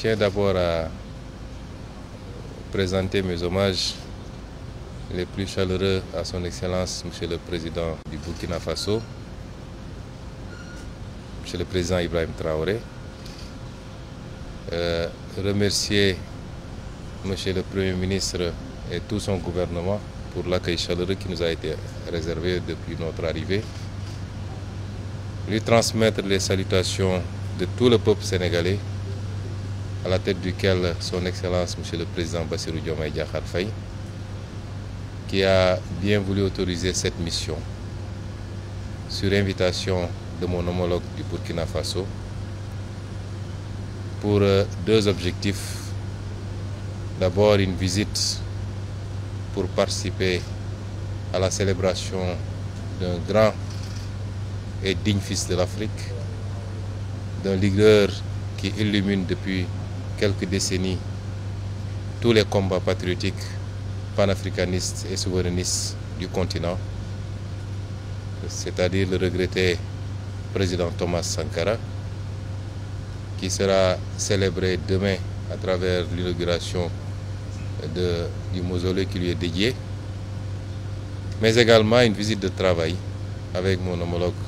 tiens d'abord à présenter mes hommages les plus chaleureux à son Excellence, Monsieur le Président du Burkina Faso, Monsieur le Président Ibrahim Traoré. Remercier Monsieur le Premier ministre et tout son gouvernement pour l'accueil chaleureux qui nous a été réservé depuis notre arrivée. Lui transmettre les salutations de tout le peuple sénégalais, à la tête duquel son Excellence Monsieur le Président Bassirou Diomaye Diakhar Faye, qui a bien voulu autoriser cette mission sur invitation de mon homologue du Burkina Faso pour deux objectifs. D'abord, une visite pour participer à la célébration d'un grand et digne fils de l'Afrique, d'un leader qui illumine depuis quelques décennies tous les combats patriotiques, panafricanistes et souverainistes du continent, c'est-à-dire le regretté président Thomas Sankara, qui sera célébré demain à travers l'inauguration du mausolée qui lui est dédié, mais également une visite de travail avec mon homologue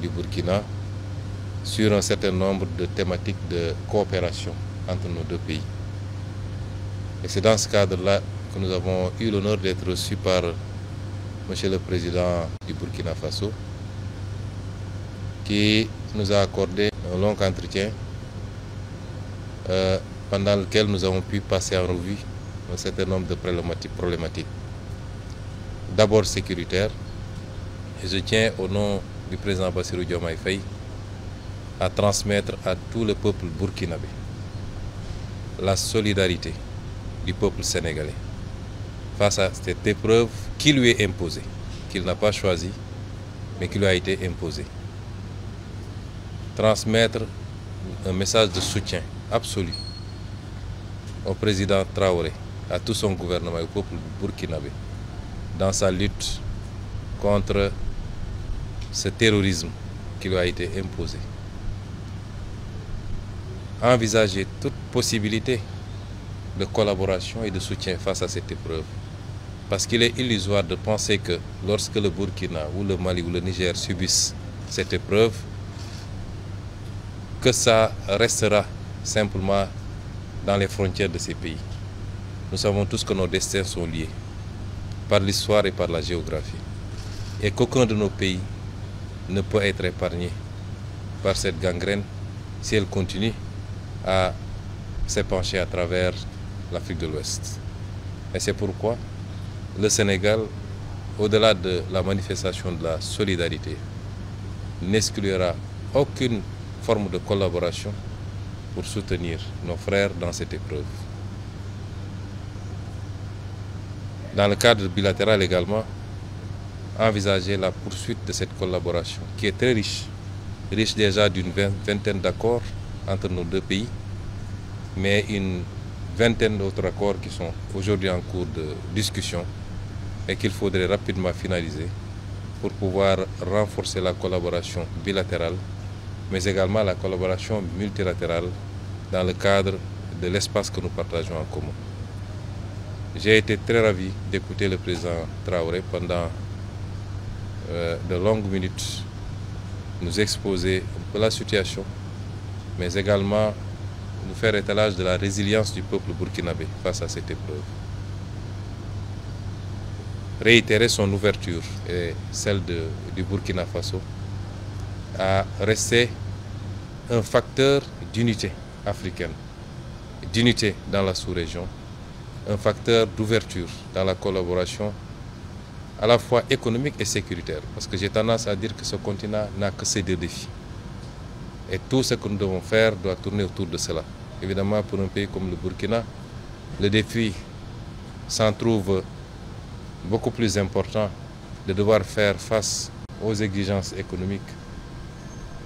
du Burkina sur un certain nombre de thématiques de coopération entre nos deux pays. Et c'est dans ce cadre-là que nous avons eu l'honneur d'être reçus par Monsieur le Président du Burkina Faso, qui nous a accordé un long entretien pendant lequel nous avons pu passer en revue un certain nombre de problématiques. D'abord sécuritaires, et je tiens au nom du président Bassirou Diomaye Faye à transmettre à tout le peuple burkinabé la solidarité du peuple sénégalais face à cette épreuve qui lui est imposée, qu'il n'a pas choisie, mais qui lui a été imposée. Transmettre un message de soutien absolu au président Traoré, à tout son gouvernement et au peuple burkinabé dans sa lutte contre ce terrorisme qui lui a été imposé. Envisager toute possibilité de collaboration et de soutien face à cette épreuve. Parce qu'il est illusoire de penser que lorsque le Burkina ou le Mali ou le Niger subissent cette épreuve, que ça restera simplement dans les frontières de ces pays. Nous savons tous que nos destins sont liés par l'histoire et par la géographie. Et qu'aucun de nos pays ne peut être épargné par cette gangrène si elle continue à s'épancher à travers l'Afrique de l'Ouest. Et c'est pourquoi le Sénégal, au-delà de la manifestation de la solidarité, n'exclura aucune forme de collaboration pour soutenir nos frères dans cette épreuve. Dans le cadre bilatéral également, envisager la poursuite de cette collaboration qui est très riche déjà d'une vingtaine d'accords entre nos deux pays, mais une vingtaine d'autres accords qui sont aujourd'hui en cours de discussion et qu'il faudrait rapidement finaliser pour pouvoir renforcer la collaboration bilatérale, mais également la collaboration multilatérale dans le cadre de l'espace que nous partageons en commun. J'ai été très ravi d'écouter le président Traoré pendant de longues minutes nous exposer un peu la situation, mais également nous faire étalage de la résilience du peuple burkinabé face à cette épreuve. Réitérer son ouverture et celle du Burkina Faso à rester un facteur d'unité africaine, d'unité dans la sous-région, un facteur d'ouverture dans la collaboration à la fois économique et sécuritaire. Parce que j'ai tendance à dire que ce continent n'a que ces deux défis. Et tout ce que nous devons faire doit tourner autour de cela. Évidemment, pour un pays comme le Burkina, le défi s'en trouve beaucoup plus important de devoir faire face aux exigences économiques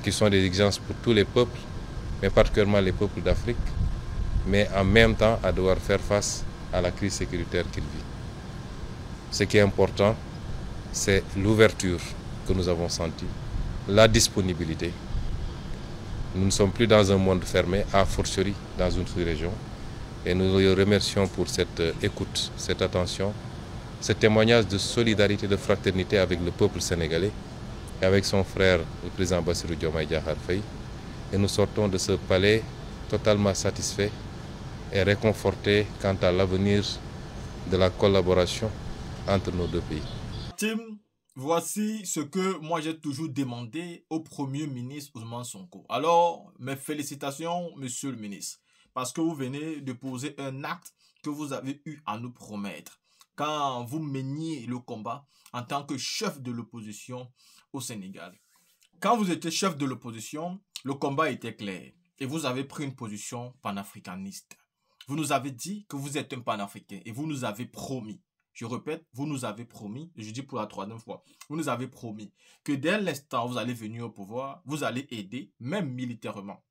qui sont des exigences pour tous les peuples, mais particulièrement les peuples d'Afrique, mais en même temps à devoir faire face à la crise sécuritaire qu'il vit. Ce qui est important, c'est l'ouverture que nous avons sentie, la disponibilité Nous ne sommes plus dans un monde fermé, a fortiori dans une sous-région. Et nous le remercions pour cette écoute, cette attention, ce témoignage de solidarité, de fraternité avec le peuple sénégalais et avec son frère, le président Bassirou Diomaye Diakhar Faye. Et nous sortons de ce palais totalement satisfaits et réconfortés quant à l'avenir de la collaboration entre nos deux pays. Tim, voici ce que moi j'ai toujours demandé au Premier ministre Ousmane Sonko. Alors, mes félicitations, Monsieur le ministre, parce que vous venez de poser un acte que vous avez eu à nous promettre quand vous meniez le combat en tant que chef de l'opposition au Sénégal. Quand vous étiez chef de l'opposition, le combat était clair et vous avez pris une position panafricaniste. Vous nous avez dit que vous êtes un panafricain et vous nous avez promis. Je répète, vous nous avez promis, et je dis pour la troisième fois, vous nous avez promis que dès l'instant où vous allez venir au pouvoir, vous allez aider, même militairement,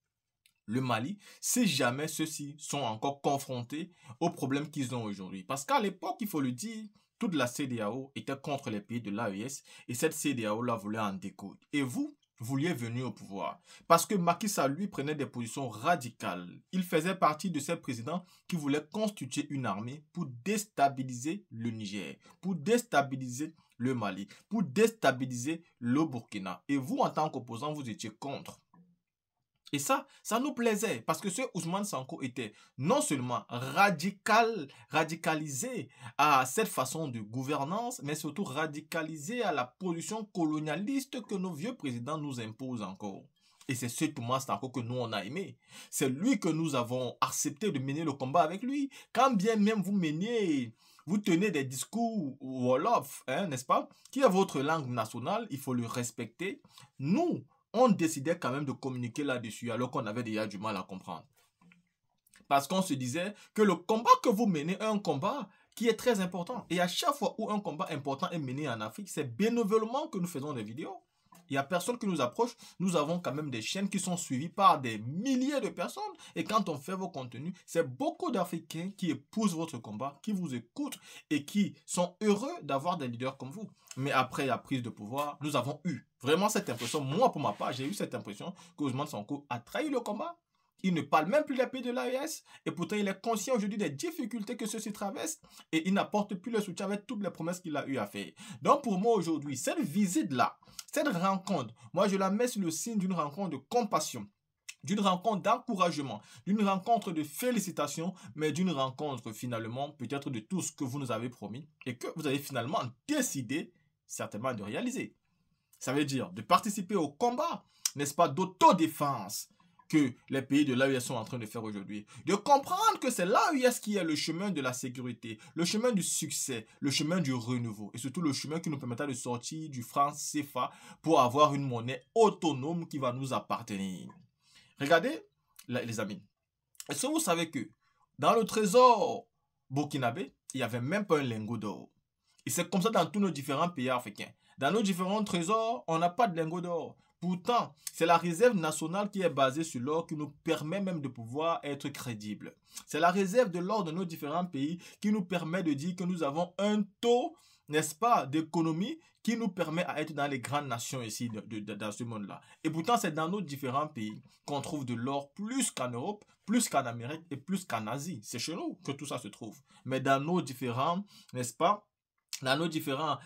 le Mali, si jamais ceux-ci sont encore confrontés aux problèmes qu'ils ont aujourd'hui. Parce qu'à l'époque, il faut le dire, toute la CEDEAO était contre les pays de l'AES et cette CEDEAO-là voulait en découdre. Et vous vouliez venir au pouvoir. Parce que Macky Sall, lui, prenait des positions radicales. Il faisait partie de ces présidents qui voulaient constituer une armée pour déstabiliser le Niger, pour déstabiliser le Mali, pour déstabiliser le Burkina. Et vous, en tant qu'opposant, vous étiez contre. Et ça nous plaisait parce que ce Ousmane Sonko était non seulement radicalisé à cette façon de gouvernance, mais surtout radicalisé à la position colonialiste que nos vieux présidents nous imposent encore. Et c'est ce Ousmane Sonko que nous on a aimé. C'est lui que nous avons accepté de mener le combat avec lui. Quand bien même vous tenez des discours Wolof, n'est-ce pas, qui est votre langue nationale, il faut le respecter. Nous, on décidait quand même de communiquer là-dessus alors qu'on avait déjà du mal à comprendre. Parce qu'on se disait que le combat que vous menez est un combat qui est très important. Et à chaque fois où un combat important est mené en Afrique, c'est bénévolement que nous faisons des vidéos. Il n'y a personne qui nous approche. Nous avons quand même des chaînes qui sont suivies par des milliers de personnes. Et quand on fait vos contenus, c'est beaucoup d'Africains qui épousent votre combat, qui vous écoutent et qui sont heureux d'avoir des leaders comme vous. Mais après la prise de pouvoir, nous avons eu vraiment cette impression. Moi, pour ma part, j'ai eu cette impression que Ousmane Sonko a trahi le combat. Il ne parle même plus des pays de l'AES et pourtant il est conscient aujourd'hui des difficultés que ceux-ci traversent et il n'apporte plus le soutien avec toutes les promesses qu'il a eu à faire. Donc pour moi aujourd'hui, cette visite-là, cette rencontre, moi je la mets sur le signe d'une rencontre de compassion, d'une rencontre d'encouragement, d'une rencontre de félicitations, mais d'une rencontre finalement peut-être de tout ce que vous nous avez promis et que vous avez finalement décidé certainement de réaliser. Ça veut dire de participer au combat, n'est-ce pas, d'autodéfense que les pays de l'AES sont en train de faire aujourd'hui. De comprendre que c'est l'AES qui est le chemin de la sécurité, le chemin du succès, le chemin du renouveau et surtout le chemin qui nous permettra de sortir du franc CFA pour avoir une monnaie autonome qui va nous appartenir. Regardez, les amis, est-ce que vous savez que dans le trésor burkinabé, il n'y avait même pas un lingot d'or? Et c'est comme ça dans tous nos différents pays africains. Dans nos différents trésors, on n'a pas de lingot d'or. Pourtant, c'est la réserve nationale qui est basée sur l'or qui nous permet même de pouvoir être crédibles. C'est la réserve de l'or de nos différents pays qui nous permet de dire que nous avons un taux, n'est-ce pas, d'économie qui nous permet à être dans les grandes nations ici, dans ce monde-là. Et pourtant, c'est dans nos différents pays qu'on trouve de l'or plus qu'en Europe, plus qu'en Amérique et plus qu'en Asie. C'est chez nous que tout ça se trouve. Mais dans nos différents, n'est-ce pas, dans nos différents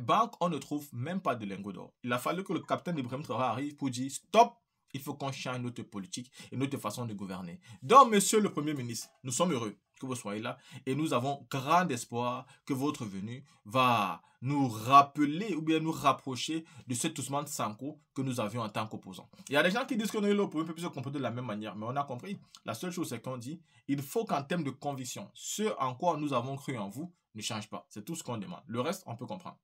banques, on ne trouve même pas de lingots d'or. Il a fallu que le capitaine Ibrahim Traoré arrive pour dire stop, il faut qu'on change notre politique et notre façon de gouverner. Donc, monsieur le Premier ministre, nous sommes heureux que vous soyez là et nous avons grand espoir que votre venue va nous rappeler ou bien nous rapprocher de cet Ousmane Sonko que nous avions en tant qu'opposant. Il y a des gens qui disent que nous peut plus se comporter de la même manière, mais on a compris. La seule chose, c'est qu'on dit, il faut qu'en termes de conviction, ce en quoi nous avons cru en vous, ne change pas. C'est tout ce qu'on demande. Le reste, on peut comprendre.